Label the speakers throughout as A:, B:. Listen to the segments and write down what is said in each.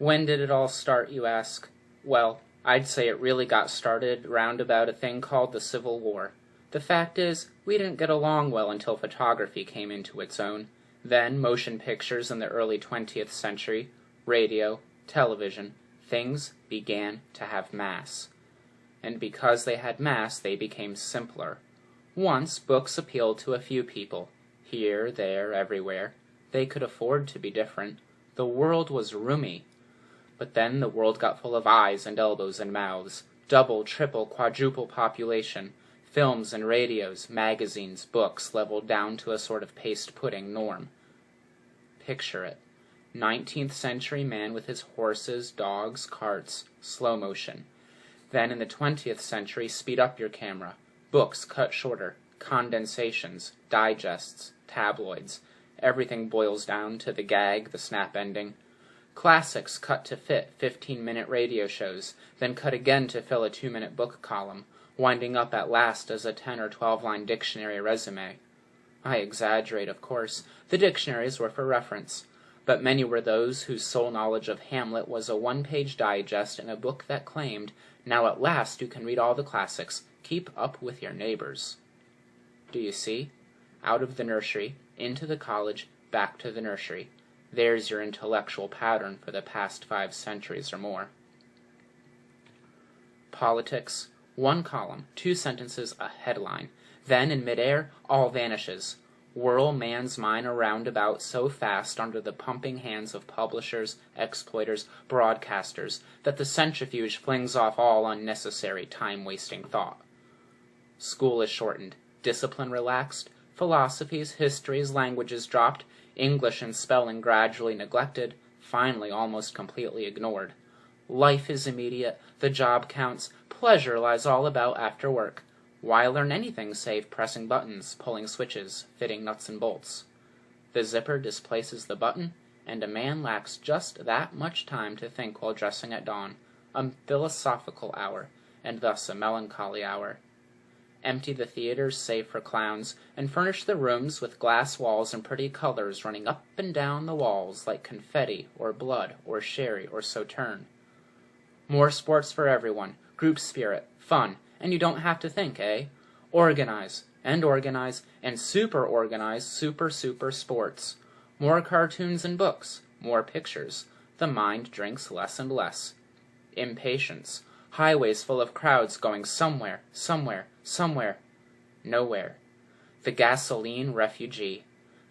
A: When did it all start, you ask? Well, I'd say it really got started round about a thing called the Civil War. The fact is, we didn't get along well until photography came into its own. Then motion pictures in the early 20th century, radio, television, things began to have mass. And because they had mass, they became simpler. Once, books appealed to a few people. Here, there, everywhere. They could afford to be different. The world was roomy. But then the world got full of eyes and elbows and mouths. Double, triple, quadruple population. Films and radios, magazines, books leveled down to a sort of paste pudding norm. Picture it. 19th century man with his horses, dogs, carts, slow motion. Then in the 20th century, speed up your camera. Books cut shorter, condensations, digests, tabloids. Everything boils down to the gag, the snap ending. Classics cut to fit 15-minute radio shows, then cut again to fill a 2-minute book column, winding up at last as a 10 or 12-line dictionary resume. I exaggerate, of course. The dictionaries were for reference. But many were those whose sole knowledge of Hamlet was a 1-page digest in a book that claimed, "Now at last you can read all the classics. Keep up with your neighbors." Do you see? Out of the nursery, into the college, back to the nursery. There's your intellectual pattern for the past 5 centuries or more. Politics. 1 column, 2 sentences, a headline. Then, in midair, all vanishes. Whirl man's mind around about so fast under the pumping hands of publishers, exploiters, broadcasters, that the centrifuge flings off all unnecessary time-wasting thought. School is shortened, discipline relaxed, philosophies, histories, languages dropped, English and spelling gradually neglected, finally almost completely ignored. Life is immediate, the job counts, pleasure lies all about after work. Why learn anything save pressing buttons, pulling switches, fitting nuts and bolts? The zipper displaces the button, and a man lacks just that much time to think while dressing at dawn, a philosophical hour, and thus a melancholy hour. Empty the theaters save for clowns, and furnish the rooms with glass walls and pretty colors running up and down the walls like confetti or blood or sherry or sauterne. More sports for everyone, group spirit, fun, and you don't have to think, eh? Organize, and super-organize super sports. More cartoons and books, more pictures. The mind drinks less and less. Impatience. Highways full of crowds going somewhere. Nowhere. The gasoline refugee.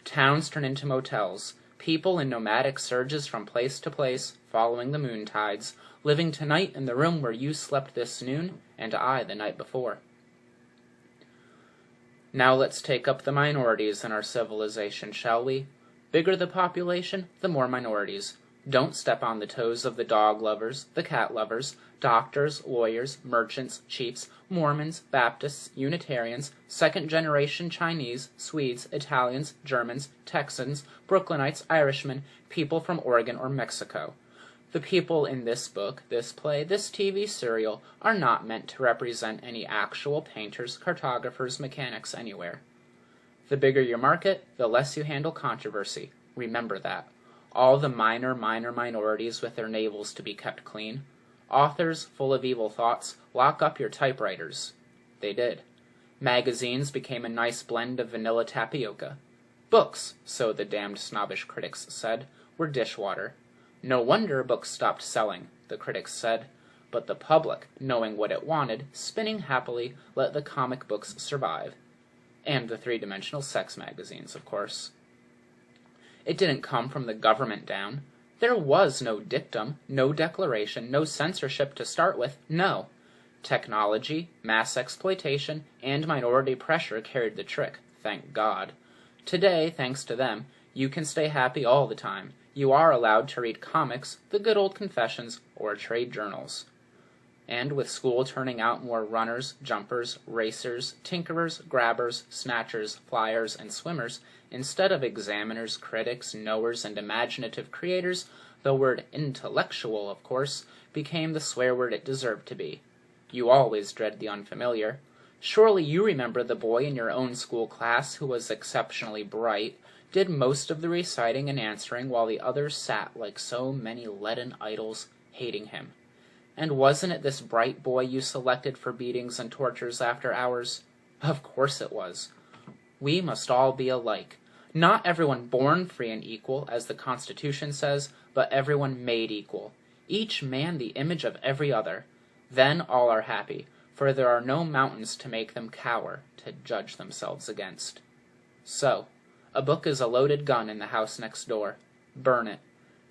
A: Towns turn into motels. People in nomadic surges from place to place, following the moon tides, living tonight in the room where you slept this noon, and I the night before. Now let's take up the minorities in our civilization, shall we? Bigger the population, the more minorities. Don't step on the toes of the dog lovers, the cat lovers, doctors, lawyers, merchants, chiefs, Mormons, Baptists, Unitarians, second-generation Chinese, Swedes, Italians, Germans, Texans, Brooklynites, Irishmen, people from Oregon or Mexico. The people in this book, this play, this TV serial are not meant to represent any actual painters, cartographers, mechanics anywhere. The bigger your market, the less you handle controversy. Remember that. All the minor minorities with their navels to be kept clean. Authors, full of evil thoughts, lock up your typewriters. They did. Magazines became a nice blend of vanilla tapioca. Books, so the damned snobbish critics said, were dishwater. No wonder books stopped selling, the critics said, but the public, knowing what it wanted, spinning happily, let the comic books survive. And the three-dimensional sex magazines, of course. It didn't come from the government down. There was no dictum, no declaration, no censorship to start with, no. Technology, mass exploitation, and minority pressure carried the trick, thank God. Today, thanks to them, you can stay happy all the time. You are allowed to read comics, the good old confessions, or trade journals. And with school turning out more runners, jumpers, racers, tinkerers, grabbers, snatchers, flyers, and swimmers, instead of examiners, critics, knowers, and imaginative creators, the word intellectual, of course, became the swear word it deserved to be. You always dread the unfamiliar. Surely you remember the boy in your own school class who was exceptionally bright, did most of the reciting and answering while the others sat like so many leaden idols, hating him. And wasn't it this bright boy you selected for beatings and tortures after hours? Of course it was. We must all be alike. Not everyone born free and equal, as the Constitution says, but everyone made equal. Each man the image of every other. Then all are happy, for there are no mountains to make them cower, to judge themselves against. So, a book is a loaded gun in the house next door. Burn it.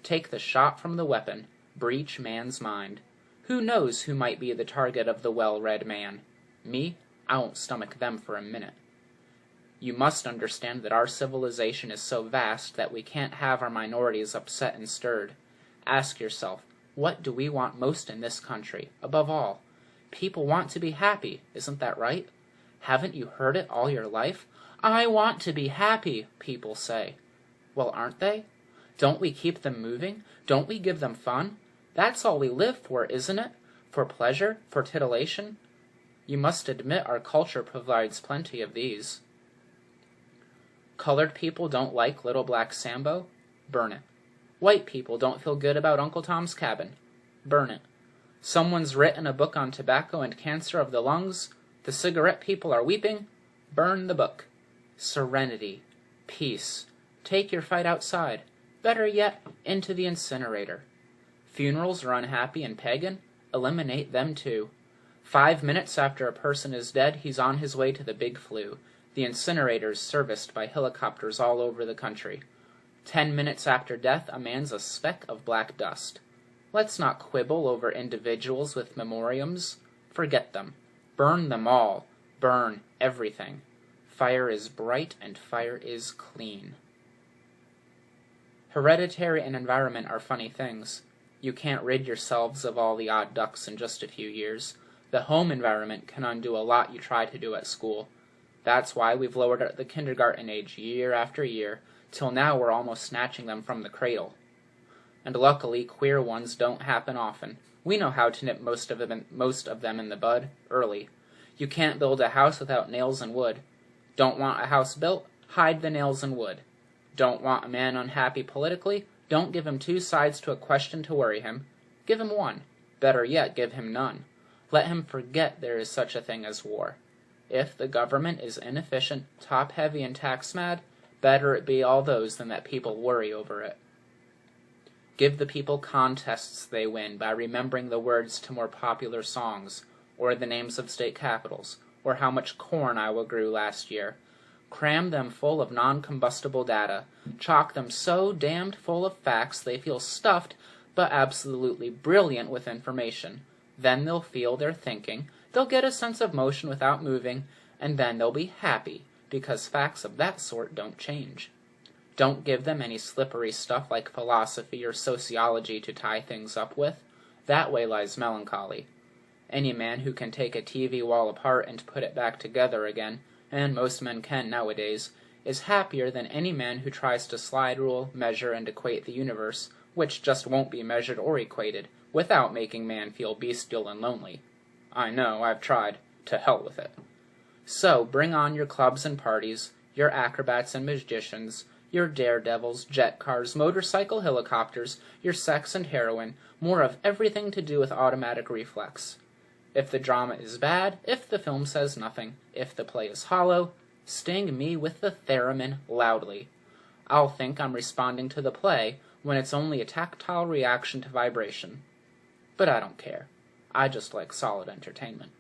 A: Take the shot from the weapon. Breach man's mind. Who knows who might be the target of the well-read man? Me? I won't stomach them for a minute. You must understand that our civilization is so vast that we can't have our minorities upset and stirred. Ask yourself, what do we want most in this country, above all? People want to be happy, isn't that right? Haven't you heard it all your life? I want to be happy, people say. Well, aren't they? Don't we keep them moving? Don't we give them fun? That's all we live for, isn't it? For pleasure, for titillation? You must admit our culture provides plenty of these. Colored people don't like Little Black Sambo? Burn it. White people don't feel good about Uncle Tom's Cabin? Burn it. Someone's written a book on tobacco and cancer of the lungs? The cigarette people are weeping? Burn the book. Serenity. Peace. Take your fight outside. Better yet, into the incinerator. Funerals are unhappy and pagan? Eliminate them too. 5 minutes after a person is dead, he's on his way to the big flu. The incinerators serviced by helicopters all over the country. 10 minutes after death, a man's a speck of black dust. Let's not quibble over individuals with memoriams. Forget them. Burn them all. Burn everything. Fire is bright and fire is clean. Hereditary and environment are funny things. You can't rid yourselves of all the odd ducks in just a few years. The home environment can undo a lot you try to do at school. That's why we've lowered the kindergarten age year after year, till now we're almost snatching them from the cradle. And luckily, queer ones don't happen often. We know how to nip most of them in the bud, early. You can't build a house without nails and wood. Don't want a house built? Hide the nails and wood. Don't want a man unhappy politically? Don't give him 2 sides to a question to worry him. Give him one. Better yet, give him none. Let him forget there is such a thing as war. If the government is inefficient, top-heavy, and tax-mad, better it be all those than that people worry over it. Give the people contests they win by remembering the words to more popular songs, or the names of state capitals, or how much corn Iowa grew last year. Cram them full of non-combustible data. Chock them so damned full of facts they feel stuffed, but absolutely brilliant with information. Then they'll feel they're thinking, they'll get a sense of motion without moving, and then they'll be happy, because facts of that sort don't change. Don't give them any slippery stuff like philosophy or sociology to tie things up with. That way lies melancholy. Any man who can take a TV wall apart and put it back together again, and most men can nowadays, is happier than any man who tries to slide rule, measure, and equate the universe, which just won't be measured or equated, without making man feel bestial and lonely. I know, I've tried. To hell with it. So, bring on your clubs and parties, your acrobats and magicians, your daredevils, jet cars, motorcycle helicopters, your sex and heroin, more of everything to do with automatic reflex. If the drama is bad, if the film says nothing, if the play is hollow, sting me with the theremin loudly. I'll think I'm responding to the play when it's only a tactile reaction to vibration. But I don't care. I just like solid entertainment.